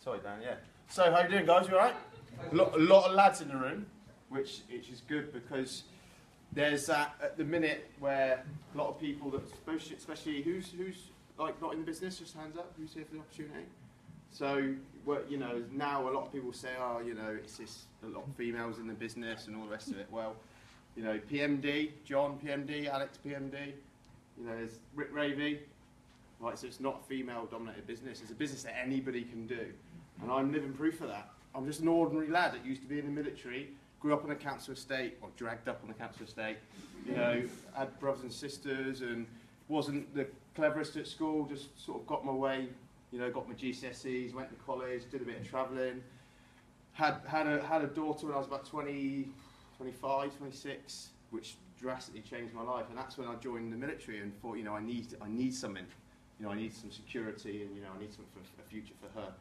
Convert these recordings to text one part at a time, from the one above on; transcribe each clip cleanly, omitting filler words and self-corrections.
Sorry, Dan, yeah. So, how you doing, guys? You all right? A lot of lads in the room, which is good because there's that at the minute where a lot of people, that especially who's like not in the business, just hands up, who's here for the opportunity? So, you know, now a lot of people say, oh, you know, it's just a lot of females in the business and all the rest of it. Well, you know, PMD, John PMD, Alex PMD, you know, there's Rick Ravey. Right, so it's not a female-dominated business. It's a business that anybody can do. And I'm living proof of that. I'm just an ordinary lad that used to be in the military, grew up on a council estate, or dragged up on a council estate, you know, had brothers and sisters, and wasn't the cleverest at school, just sort of got my way, you know, got my GCSEs, went to college, did a bit of travelling, had a daughter when I was about 20, 25, 26, which drastically changed my life. And that's when I joined the military and thought, you know, I need something. You know, I need some security, and you know, I need something for a future for her.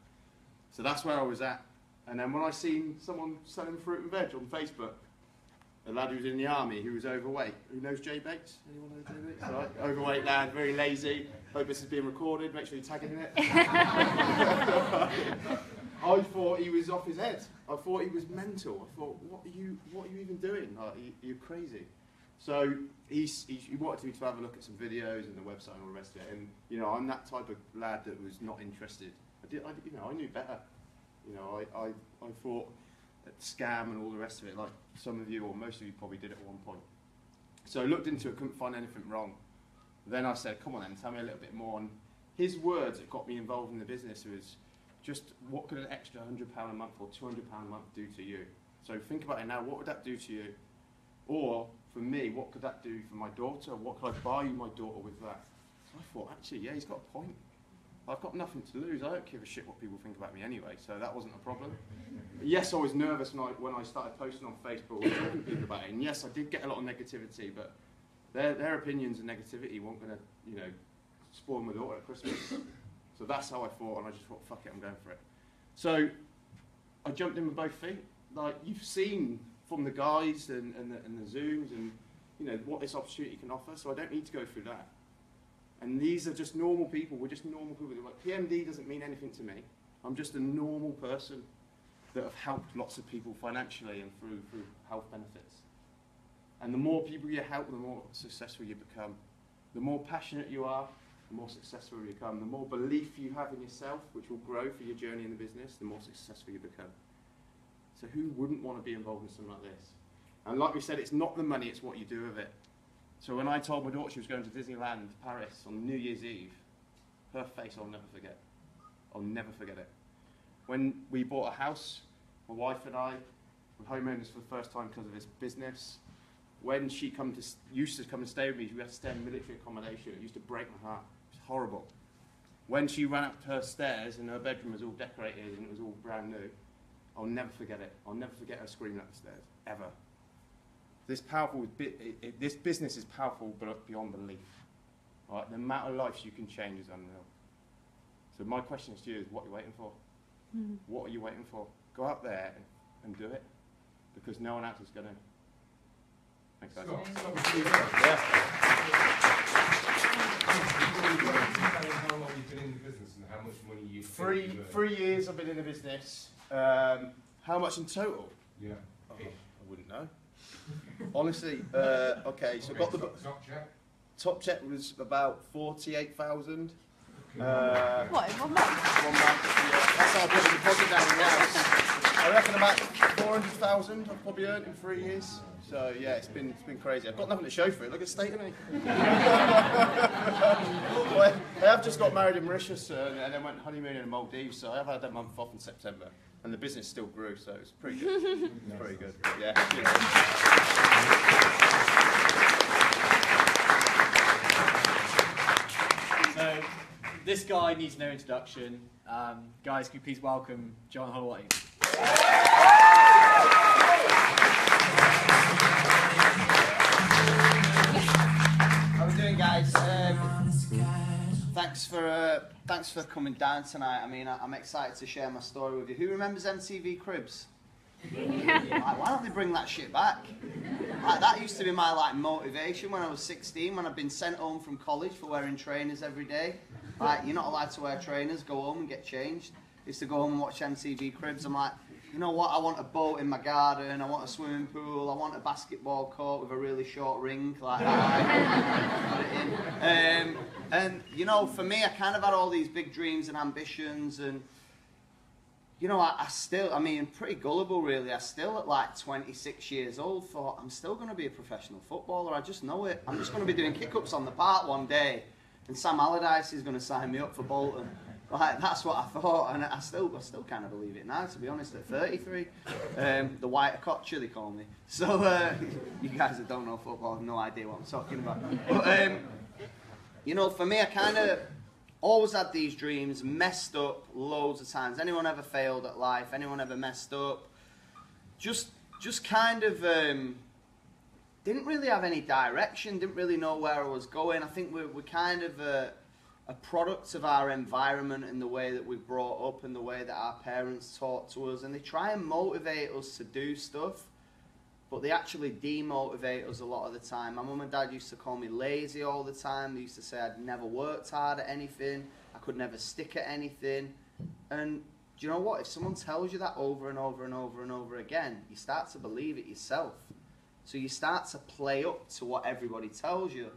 So that's where I was at. And then when I seen someone selling fruit and veg on Facebook, a lad who was in the army who was overweight. Who knows Jay Bates? Anyone know Jay Bates? Right. Overweight lad, very lazy. Hope this is being recorded. Make sure you tag him in it. I thought he was off his head. I thought he was mental. I thought, what are you even doing? Like, you're crazy. So he wanted me to have a look at some videos and the website and all the rest of it. And you know, I'm that type of lad that was not interested. You know, I knew better. You know, I thought that scam and all the rest of it, like some of you or most of you probably did at one point. So I looked into it, couldn't find anything wrong. Then I said, come on then, tell me a little bit more. And his words that got me involved in the business was just, what could an extra £100 a month or £200 a month do to you? So think about it now, what would that do to you? Or, for me, what could that do for my daughter? What could I buy you my daughter with that? So I thought, actually, yeah, he's got a point. I've got nothing to lose. I don't give a shit what people think about me anyway, so that wasn't a problem. But yes, I was nervous when I started posting on Facebook and talking to people about it. And yes, I did get a lot of negativity, but their opinions and negativity weren't going to, you know, spoil my daughter at Christmas. So that's how I thought, and I just thought, fuck it, I'm going for it. So I jumped in with both feet. Like, you've seen from the guys and the Zooms and, you know, what this opportunity can offer, so I don't need to go through that. And these are just normal people. We're just normal people. Like, PMD doesn't mean anything to me. I'm just a normal person that have helped lots of people financially and through health benefits. And the more people you help, the more successful you become. The more passionate you are, the more successful you become. The more belief you have in yourself, which will grow for your journey in the business, the more successful you become. So who wouldn't want to be involved in something like this? And like we said, it's not the money, it's what you do with it. So when I told my daughter she was going to Disneyland Paris on New Year's Eve, her face I'll never forget. I'll never forget it. When we bought a house, my wife and I were homeowners for the first time because of this business. When she used to come and stay with me, we had to stay in military accommodation. It used to break my heart. It was horrible. When she ran up her stairs and her bedroom was all decorated and it was all brand new, I'll never forget it. I'll never forget her screaming up the stairs, ever. This business is powerful but beyond belief. Right? The amount of lives you can change is unreal. So my question to you is, what are you waiting for? Mm. What are you waiting for? Go out there and do it, because no one else is going to. Thanks, guys. Yeah. How long you've been in the business and how much money you've 3 years I've been in the business. How much in total? Yeah. Oh, I wouldn't know. Honestly, okay, so got the top check was about 48,000. What, in 1 month? 1 month, yeah. That's how I put the deposit down in the house. I reckon about 400,000 I've probably earned in 3 years. So yeah, it's been crazy. I've got nothing to show for it. Look at the state of me. Well, I have just got married in Mauritius and then went honeymooning in Maldives. So I have had that month off in September, and the business still grew. So it's pretty good. It's pretty good. Yeah. So this guy needs no introduction. Guys, could you please welcome John Holowaty? How are we doing, guys? Thanks for coming down tonight. I mean, I'm excited to share my story with you. Who remembers MTV Cribs? Like, why don't they bring that shit back? Like, that used to be my motivation when I was 16, when I'd been sent home from college for wearing trainers every day. Like, you're not allowed to wear trainers, go home and get changed. used to go home and watch MTV Cribs. I'm like, you know what, I want a boat in my garden, I want a swimming pool, I want a basketball court with a really short ring, like that. And, you know, for me, I kind of had all these big dreams and ambitions, and, you know, I still, I mean, pretty gullible, really. I still, at like 26 years old, thought, I'm still going to be a professional footballer, I just know it. I'm just going to be doing kick-ups on the park one day, and Sam Allardyce is going to sign me up for Bolton. Like, that's what I thought, and I still kind of believe it now, to be honest, at 33. The white cotcher, they call me. So, you guys that don't know football have no idea what I'm talking about. But, you know, for me, I kind of always had these dreams, messed up loads of times. Anyone ever failed at life? Anyone ever messed up? Just kind of didn't really have any direction, didn't really know where I was going. I think we're kind of a product of our environment and the way that we're brought up and the way that our parents taught to us, and they try and motivate us to do stuff, but they actually demotivate us a lot of the time. My mum and dad used to call me lazy all the time. They used to say I'd never worked hard at anything, I could never stick at anything. And do you know what? If someone tells you that over and over and over and over again, you start to believe it yourself. So you start to play up to what everybody tells you.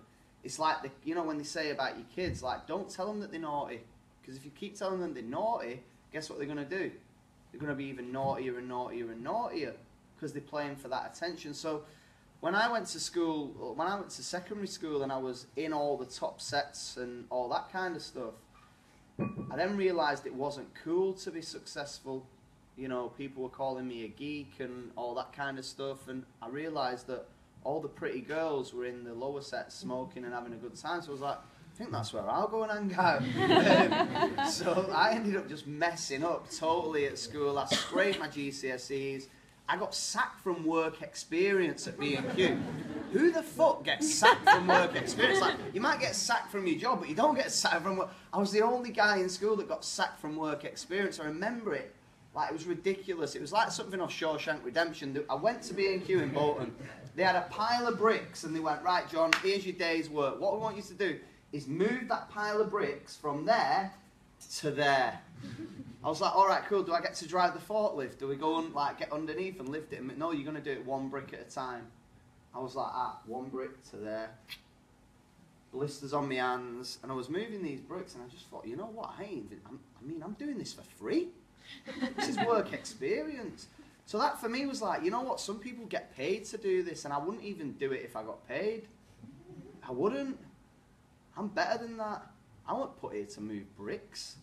It's like, you know, when they say about your kids, like, don't tell them that they're naughty. Because if you keep telling them they're naughty, guess what they're going to do? They're going to be even naughtier and naughtier and naughtier because they're playing for that attention. So when I went to school, when I went to secondary school and I was in all the top sets and all that kind of stuff, I then realised it wasn't cool to be successful. You know, people were calling me a geek and all that kind of stuff, and I realised that all the pretty girls were in the lower sets smoking and having a good time, so I was like, I think that's where I'll go and hang out. So I ended up just messing up totally at school. I scraped my GCSEs. I got sacked from work experience at B&Q. Who the fuck gets sacked from work experience? Like, you might get sacked from your job, but you don't get sacked from work. I was the only guy in school that got sacked from work experience. I remember it. Like, it was ridiculous. It was like something off Shawshank Redemption. I went to B&Q in Bolton. They had a pile of bricks, and they went, right, John, here's your day's work. What we want you to do is move that pile of bricks from there to there. I was like, all right, cool. Do I get to drive the forklift? Do we go and, like, get underneath and lift it? No, you're going to do it one brick at a time. I was like, one brick to there. Blisters on my hands. And I was moving these bricks, and I just thought, you know what? I'm doing this for free. This is work experience. So that for me was like, you know what, some people get paid to do this, and I wouldn't even do it if I got paid. I wouldn't. I'm better than that. I wasn't put here to move bricks.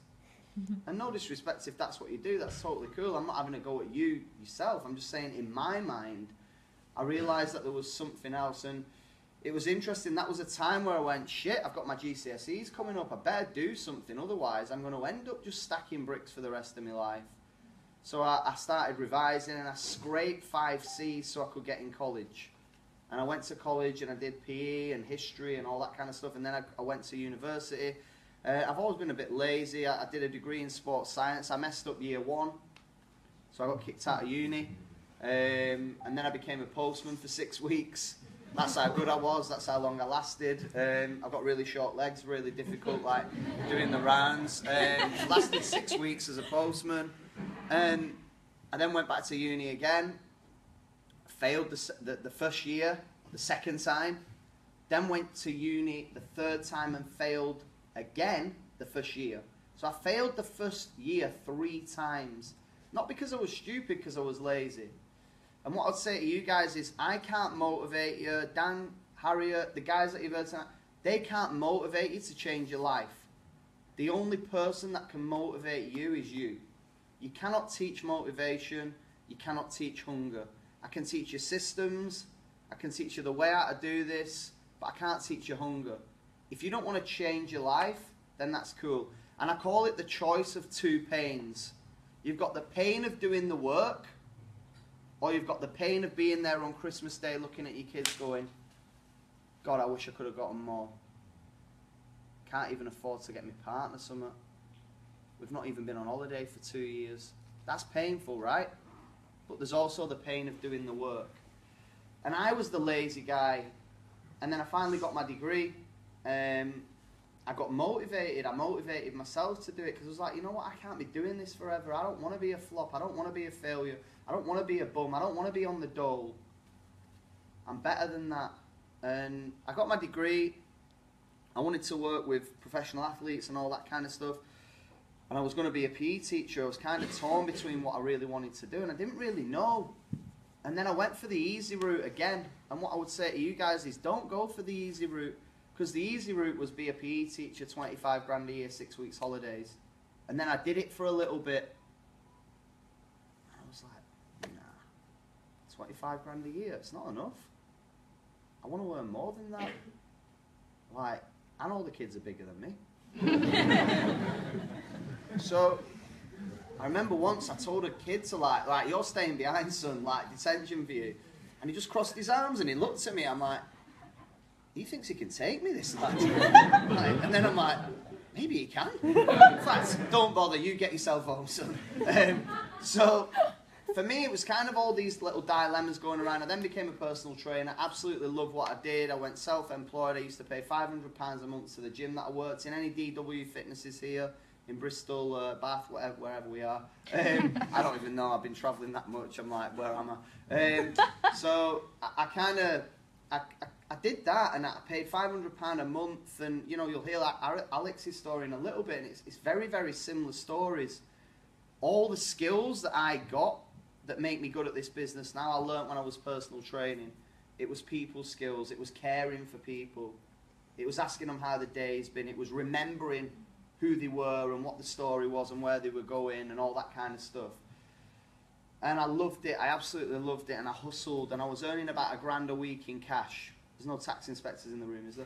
And no disrespect if that's what you do, that's totally cool. I'm not having a go at you yourself. I'm just saying, in my mind, I realised that there was something else, and it was interesting. That was a time where I went, shit, I've got my GCSEs coming up, I better do something, otherwise I'm going to end up just stacking bricks for the rest of my life. So I started revising, and I scraped 5 C's so I could get in college. And I went to college, and I did PE and history and all that kind of stuff, and then I went to university. I've always been a bit lazy. I did a degree in sports science. I messed up year 1, so I got kicked out of uni. And then I became a postman for 6 weeks. That's how good I was, that's how long I lasted. I've got really short legs, really difficult, like, doing the rounds. Lasted 6 weeks as a postman. And I then went back to uni again. Failed the first year, the second time. Then went to uni the third time and failed again the first year. So I failed the first year 3 times. Not because I was stupid, because I was lazy. And what I'd say to you guys is, I can't motivate you. Dan, Harriet, the guys that you've heard tonight, they can't motivate you to change your life. The only person that can motivate you is you. You cannot teach motivation. You cannot teach hunger. I can teach you systems. I can teach you the way how to do this, but I can't teach you hunger. If you don't want to change your life, then that's cool. And I call it the choice of 2 pains. You've got the pain of doing the work, or you've got the pain of being there on Christmas Day looking at your kids going, God, I wish I could have gotten more. Can't even afford to get my partner something. We've not even been on holiday for 2 years. That's painful, right? But there's also the pain of doing the work. And I was the lazy guy. And then I finally got my degree. And I got motivated. I motivated myself to do it because I was like, you know what, I can't be doing this forever. I don't want to be a flop. I don't want to be a failure. I don't want to be a bum. I don't want to be on the dole. I'm better than that. And I got my degree. I wanted to work with professional athletes and all that kind of stuff. And I was going to be a PE teacher. I was kind of torn between what I really wanted to do, and I didn't really know. And then I went for the easy route again. And what I would say to you guys is don't go for the easy route, because the easy route was be a PE teacher, 25 grand a year, 6 weeks holidays. And then I did it for a little bit. And I was like, nah, 25 grand a year, it's not enough. I want to earn more than that. Like, and all the kids are bigger than me. So, I remember once I told a kid to like, you're staying behind, son, like, detention for you. And he just crossed his arms and he looked at me. I'm like, he thinks he can take me, this lad. Like, and then I'm like, maybe he can. In fact, don't bother, you get yourself home, son. So, for me, it was kind of all these little dilemmas going around. I then became a personal trainer. Absolutely loved what I did. I went self-employed. I used to pay £500 a month to the gym that I worked in. Any DW fitnesses here in Bristol, Bath, wherever we are. I don't even know. I've been travelling that much. I'm like, where am I? So I did that, and I paid £500 a month. And you know, you'll hear like Alex's story in a little bit. And it's very, very similar stories. All the skills that I got that make me good at this business now, I learnt when I was personal training. It was people skills. It was caring for people. It was asking them how the day's been. It was remembering who they were and what the story was and where they were going and all that kind of stuff. And I loved it. I absolutely loved it. And I hustled, and I was earning about £1,000 a week in cash. There's no tax inspectors in the room, is there?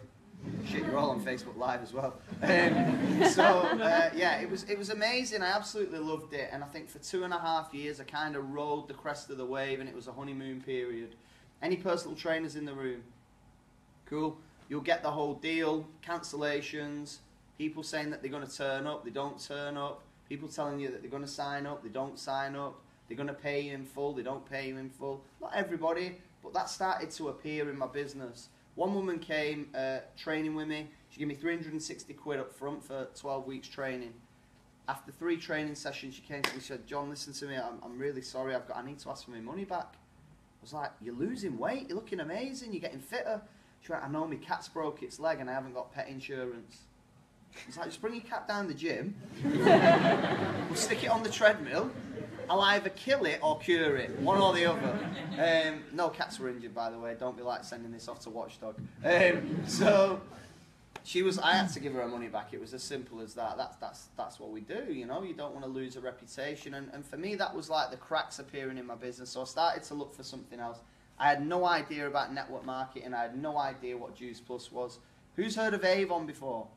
Shit, you're all on Facebook Live as well. Yeah, it was amazing. I absolutely loved it. And I think for 2.5 years, I kind of rode the crest of the wave, and it was a honeymoon period. Any personal trainers in the room? Cool. You'll get the whole deal. Cancellations. People saying that they're going to turn up, they don't turn up. People telling you that they're going to sign up, they don't sign up. They're going to pay you in full, they don't pay you in full. Not everybody, but that started to appear in my business. One woman came training with me. She gave me 360 quid up front for 12 weeks training. After 3 training sessions, she came to me and said, John, listen to me, I'm really sorry, I need to ask for my money back. I was like, you're losing weight, you're looking amazing, you're getting fitter. She went, I know my cat's broke its leg and I haven't got pet insurance. It's like, just bring your cat down the gym, we'll stick it on the treadmill, I'll either kill it or cure it, one or the other. No cats were injured, by the way, don't be like sending this off to Watchdog. So, I had to give her her money back. It was as simple as that. That's what we do, you know, you don't want to lose a reputation. And for me, that was like the cracks appearing in my business, so I started to look for something else. I had no idea about network marketing, I had no idea what Juice Plus was. Who's heard of Avon before?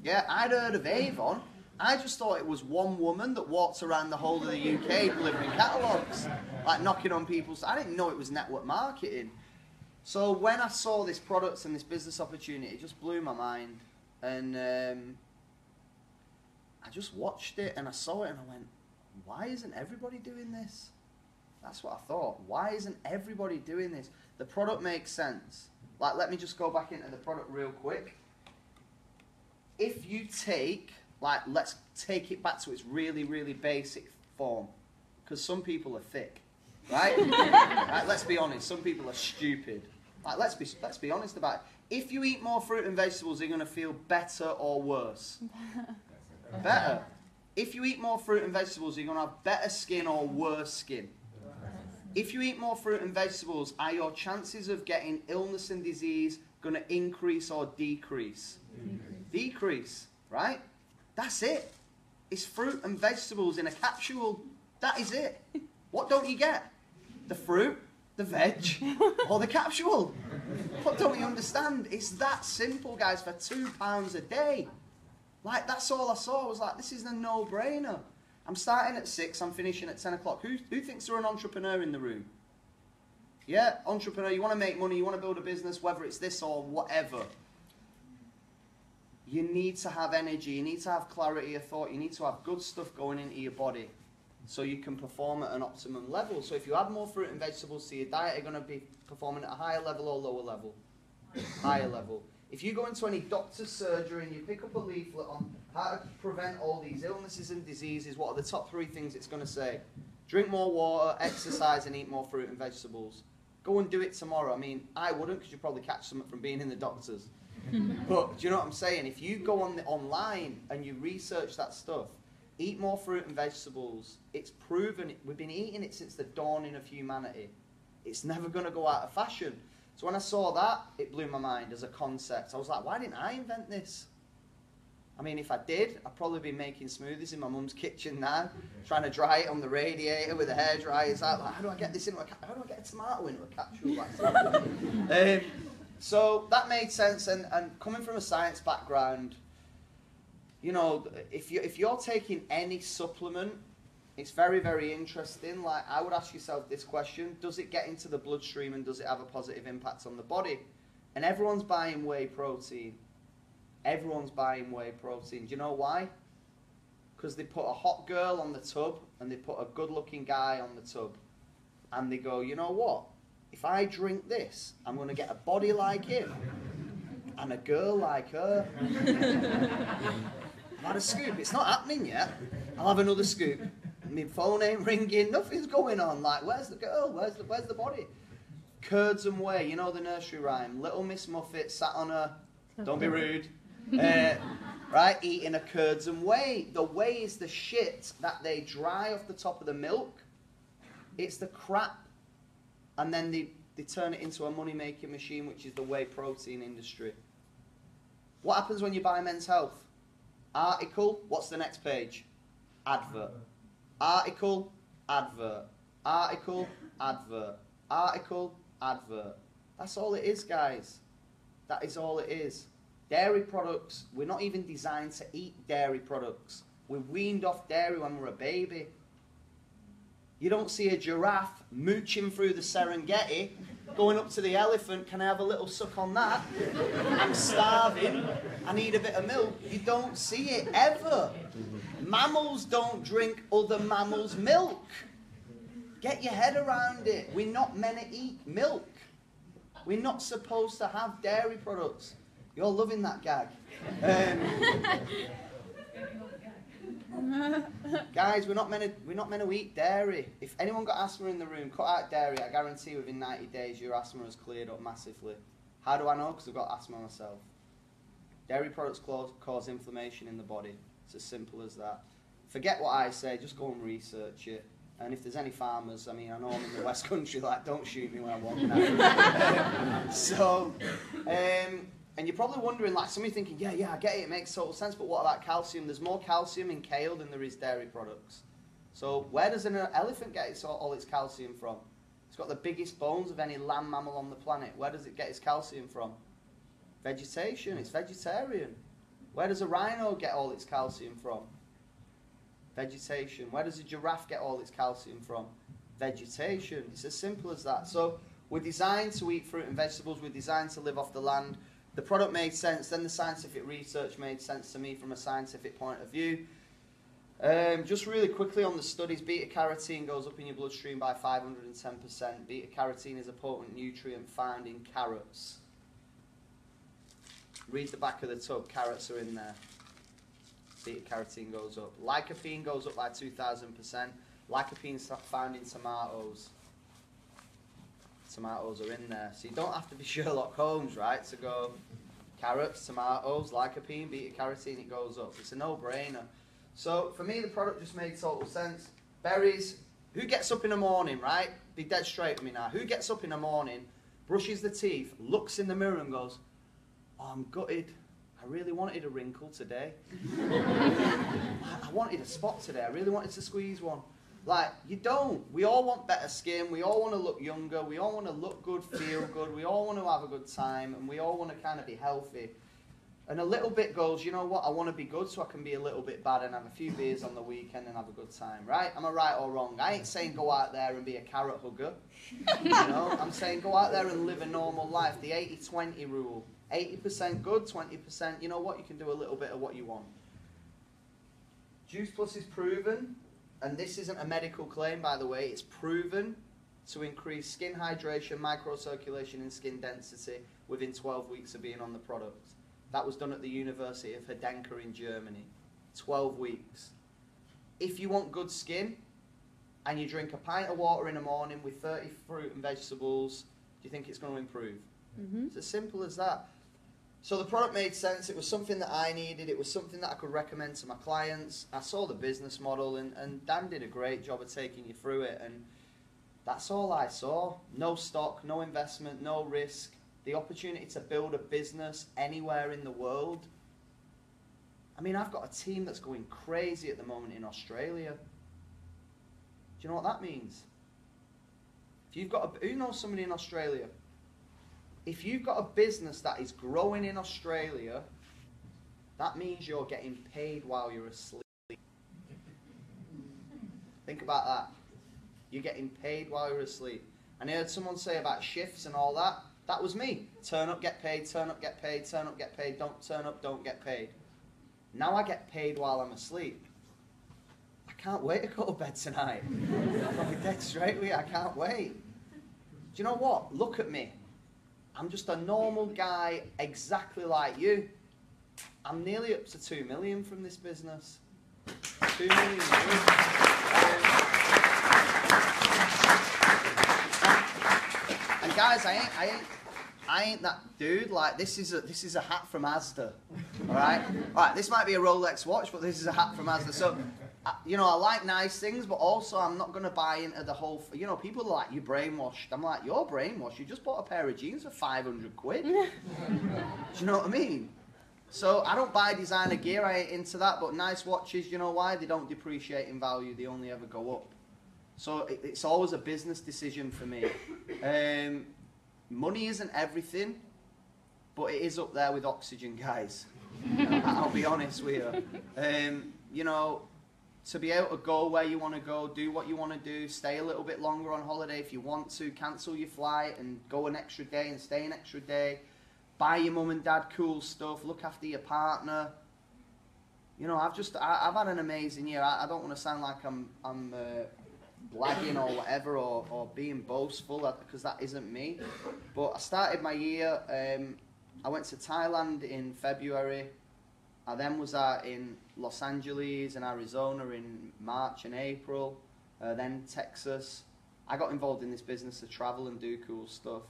Yeah, I'd heard of Avon. I just thought it was one woman that walked around the whole of the UK delivering catalogues, like knocking on people's... I didn't know it was network marketing. So when I saw this product and this business opportunity, it just blew my mind. And I just watched it and I saw it and I went, why isn't everybody doing this? That's what I thought. Why isn't everybody doing this? The product makes sense. Like, let me just go back into the product real quick. If you take, like, let's take it back to its really, really basic form. Because some people are thick, right? Right? Let's be honest, some people are stupid. Like, let's be honest about it. If you eat more fruit and vegetables, are you going to feel better or worse? Better. If you eat more fruit and vegetables, are you going to have better skin or worse skin? If you eat more fruit and vegetables, are your chances of getting illness and disease going to increase or decrease? Decrease, right? That's it. It's fruit and vegetables in a capsule. That is it. What don't you get? The fruit, the veg, or the capsule. What don't you understand? It's that simple, guys, for £2 a day. Like, that's all I saw. I was like, this is a no-brainer. I'm starting at 6, I'm finishing at 10 o'clock. Who thinks they're an entrepreneur in the room? Yeah, entrepreneur, you want to make money, you want to build a business, whether it's this or whatever. You need to have energy, you need to have clarity of thought, you need to have good stuff going into your body so you can perform at an optimum level. So if you add more fruit and vegetables to your diet, you're going to be performing at a higher level or lower level? Higher level. If you go into any doctor's surgery and you pick up a leaflet on how to prevent all these illnesses and diseases, what are the top 3 things it's going to say? Drink more water, exercise, and eat more fruit and vegetables. Go and do it tomorrow. I mean, I wouldn't, because you'd probably catch something from being in the doctor's. But do you know what I'm saying? If you go on online and you research that stuff, eat more fruit and vegetables, it's proven. We've been eating it since the dawning of humanity. It's never going to go out of fashion. So when I saw that, it blew my mind as a concept. I was like, why didn't I invent this? I mean, if I did, I'd probably be making smoothies in my mum's kitchen now, trying to dry it on the radiator with a hairdryer. It's like, how do I get this into how do I get a tomato into a capsule? So that made sense, and coming from a science background, you know, if you're taking any supplement, it's very, very interesting. Like, I would ask yourself this question: does it get into the bloodstream and does it have a positive impact on the body? And everyone's buying whey protein. Everyone's buying whey protein. Do you know why? Because they put a hot girl on the tub and they put a good-looking guy on the tub, and they go, you know what? If I drink this, I'm going to get a body like him and a girl like her. I've had a scoop. It's not happening yet. I'll have another scoop. My phone ain't ringing. Nothing's going on. Like, where's the girl? Where's the body? Curds and whey. You know the nursery rhyme. Little Miss Muffet sat on her. Don't be rude. Right, eating a curds and whey. The whey is the shit that they dry off the top of the milk. It's the crap. And then they turn it into a money-making machine, which is the whey protein industry. What happens when you buy Men's Health? Article, what's the next page? Advert. Article, advert. Article, advert. Article, advert. That's all it is, guys. That is all it is. Dairy products, we're not even designed to eat dairy products. We're weaned off dairy when we're a baby. You don't see a giraffe mooching through the Serengeti, going up to the elephant, can I have a little suck on that? I'm starving, I need a bit of milk. You don't see it, ever. Mammals don't drink other mammals' milk. Get your head around it. We're not meant to eat milk. We're not supposed to have dairy products. You're loving that gag. Guys, we're not meant to eat dairy. If anyone got asthma in the room, cut out dairy. I guarantee within 90 days your asthma has cleared up massively. How do I know? Because I've got asthma myself. Dairy products cause inflammation in the body. It's as simple as that. Forget what I say. Just go and research it. And if there's any farmers, I mean, I know I'm in the West Country. Like, don't shoot me when I want now. And you're probably wondering, like, somebody thinking, yeah, I get it, it makes total sense, but what about calcium? There's more calcium in kale than there is dairy products. So where does an elephant get all its calcium from? It's got the biggest bones of any land mammal on the planet. Where does it get its calcium from? Vegetation. It's vegetarian. Where does a rhino get all its calcium from? Vegetation. Where does a giraffe get all its calcium from? Vegetation. It's as simple as that. So we're designed to eat fruit and vegetables. We're designed to live off the land. The product made sense, then the scientific research made sense to me from a scientific point of view. Just really quickly on the studies, beta-carotene goes up in your bloodstream by 510%. Beta-carotene is a potent nutrient found in carrots. Read the back of the tub, carrots are in there. Beta-carotene goes up. Lycopene goes up by 2,000%. Lycopene is found in tomatoes. Tomatoes are in there. So you don't have to be Sherlock Holmes, right, to go carrots, tomatoes, lycopene, beta-carotene, it goes up. It's a no-brainer. So for me, the product just made total sense. Berries. Who gets up in the morning, right? Be dead straight with me now. Who gets up in the morning, brushes the teeth, looks in the mirror and goes, oh, I'm gutted. I really wanted a wrinkle today. I wanted a spot today. I really wanted to squeeze one. Like, you don't. We all want better skin. We all want to look younger. We all want to look good, feel good. We all want to have a good time. And we all want to kind of be healthy. And a little bit goes, you know what? I want to be good so I can be a little bit bad and have a few beers on the weekend and have a good time, right? Am I right or wrong? I ain't saying go out there and be a carrot hugger. You know? I'm saying go out there and live a normal life. The 80-20 rule. 80% good, 20%, you know what? You can do a little bit of what you want. Juice Plus is proven. And this isn't a medical claim, by the way. It's proven to increase skin hydration, microcirculation and skin density within 12 weeks of being on the product. That was done at the University of Heidelberg in Germany. 12 weeks. If you want good skin and you drink a pint of water in the morning with 30 fruit and vegetables, do you think it's going to improve? It's as simple as that. So the product made sense. It was something that I needed. It was something that I could recommend to my clients. I saw the business model, and Dan did a great job of taking you through it. And that's all I saw. No stock, no investment, no risk. The opportunity to build a business anywhere in the world. I mean, I've got a team that's going crazy at the moment in Australia. Do you know what that means? If you've got who knows somebody in Australia? If you've got a business that is growing in Australia, that means you're getting paid while you're asleep. Think about that. You're getting paid while you're asleep. And I heard someone say about shifts and all that. That was me. Turn up, get paid, turn up, get paid, turn up, get paid, don't turn up, don't get paid. Now I get paid while I'm asleep. I can't wait to go to bed tonight. I'll be dead straight with you. I can't wait. Do you know what? Look at me. I'm just a normal guy, exactly like you. I'm nearly up to 2 million from this business. 2 million. And guys, I ain't that dude. Like this is a hat from Asda. All right. This might be a Rolex watch, but this is a hat from Asda. So. You know, I like nice things, but also I'm not going to buy into the whole... You know, people are like, you're brainwashed. I'm like, you're brainwashed. You just bought a pair of jeans for 500 quid. Do you know what I mean? So I don't buy designer gear. I ain't into that. But nice watches, you know why? They don't depreciate in value. They only ever go up. So it's always a business decision for me. Money isn't everything, but it is up there with oxygen, guys. I'll be honest with you. You know... To be able to go where you want to go, do what you want to do, stay a little bit longer on holiday if you want to, cancel your flight and go an extra day and stay an extra day, buy your mum and dad cool stuff, look after your partner. You know, I've had an amazing year. I don't want to sound like I'm blagging or whatever or being boastful because that isn't me. But I started my year, I went to Thailand in February. I then was out in Los Angeles and Arizona in March and April, then Texas. I got involved in this business to travel and do cool stuff.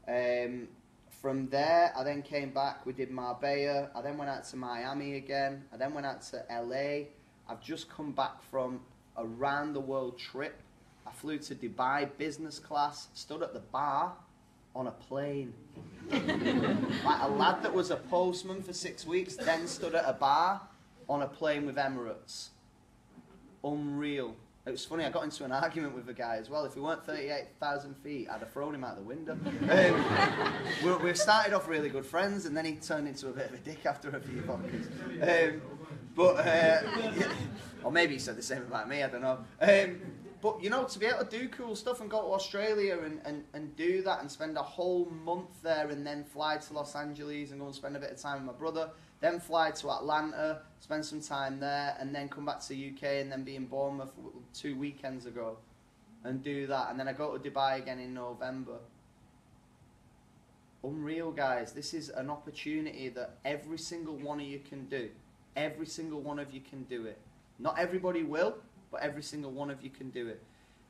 From there, I then came back, we did Marbella, I then went out to Miami again, I then went out to LA. I've just come back from a round the world trip. I flew to Dubai, business class, stood at the bar on a plane. Like a lad that was a postman for 6 weeks, then stood at a bar on a plane with Emirates. Unreal. It was funny, I got into an argument with a guy as well. If we weren't 38,000 feet, I'd have thrown him out the window. We started off really good friends, and then he turned into a bit of a dick after a few vodkas. Yeah. Or maybe he said the same about me, I don't know. But, you know, to be able to do cool stuff and go to Australia and do that and spend a whole month there and then fly to Los Angeles and go and spend a bit of time with my brother, then fly to Atlanta, spend some time there, and then come back to the UK and then be in Bournemouth 2 weekends ago and do that. And then I go to Dubai again in November. Unreal, guys. This is an opportunity that every single one of you can do. Every single one of you can do it. Not everybody will, but every single one of you can do it.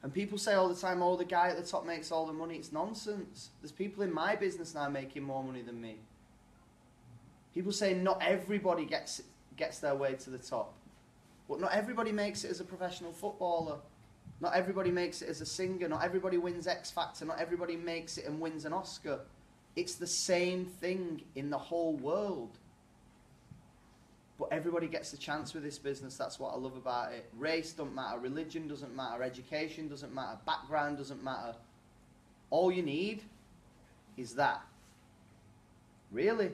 And people say all the time, oh, the guy at the top makes all the money. It's nonsense. There's people in my business now making more money than me. People say not everybody gets their way to the top. But not everybody makes it as a professional footballer. Not everybody makes it as a singer. Not everybody wins X Factor. Not everybody makes it and wins an Oscar. It's the same thing in the whole world. But everybody gets a chance with this business. That's what I love about it. Race doesn't matter. Religion doesn't matter. Education doesn't matter. Background doesn't matter. All you need is that. Really.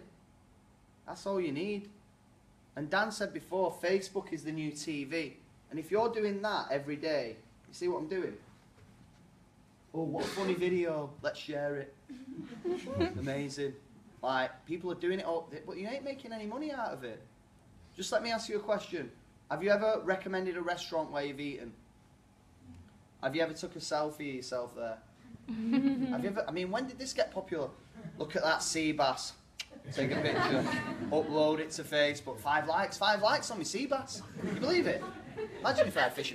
That's all you need. And Dan said before, Facebook is the new TV. And if you're doing that every day, you see what I'm doing? Oh, what a funny video. Let's share it. Amazing. Like, people are doing it all, but you ain't making any money out of it. Just let me ask you a question. Have you ever recommended a restaurant where you've eaten? Have you ever took a selfie of yourself there? Have you ever, I mean, when did this get popular? Look at that sea bass. Take a picture, upload it to Facebook. 5 likes on my sea bass. You believe it? Imagine if I had fish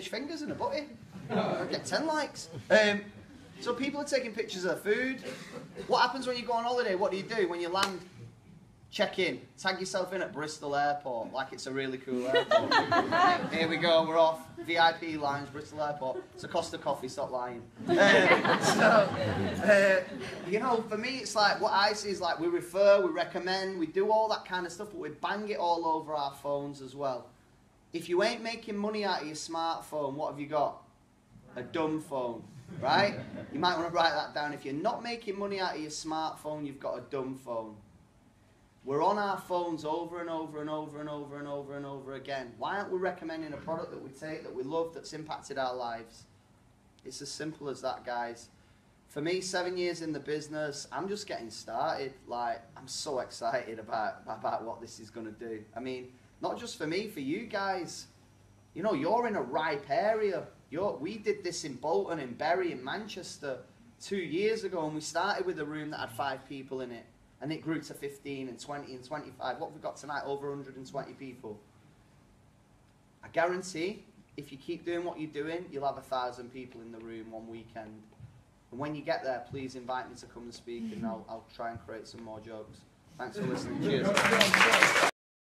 fingers and a butty. I'd get 10 likes. So people are taking pictures of their food. What happens when you go on holiday? What do you do when you land? Check in. Tag yourself in at Bristol Airport like it's a really cool airport. Here we go, we're off. VIP lounge, Bristol Airport. It's a Costa coffee, stop lying. You know, for me it's like, what I see is like we refer, we recommend, we do all that kind of stuff, but we bang it all over our phones as well. If you ain't making money out of your smartphone, what have you got? A dumb phone, right? You might want to write that down. If you're not making money out of your smartphone, you've got a dumb phone. We're on our phones over and over and over and over and over and over again. Why aren't we recommending a product that we take, that we love, that's impacted our lives? It's as simple as that, guys. For me, 7 years in the business, I'm just getting started. Like, I'm so excited about what this is going to do. I mean, not just for me, for you guys. You know, you're in a ripe area. We did this in Bolton, in Bury, in Manchester 2 years ago, and we started with a room that had 5 people in it. And it grew to 15 and 20 and 25. What have we got tonight? Over 120 people. I guarantee, if you keep doing what you're doing, you'll have 1,000 people in the room one weekend. And when you get there, please invite me to come and speak, and I'll try and create some more jokes. Thanks for listening. Cheers.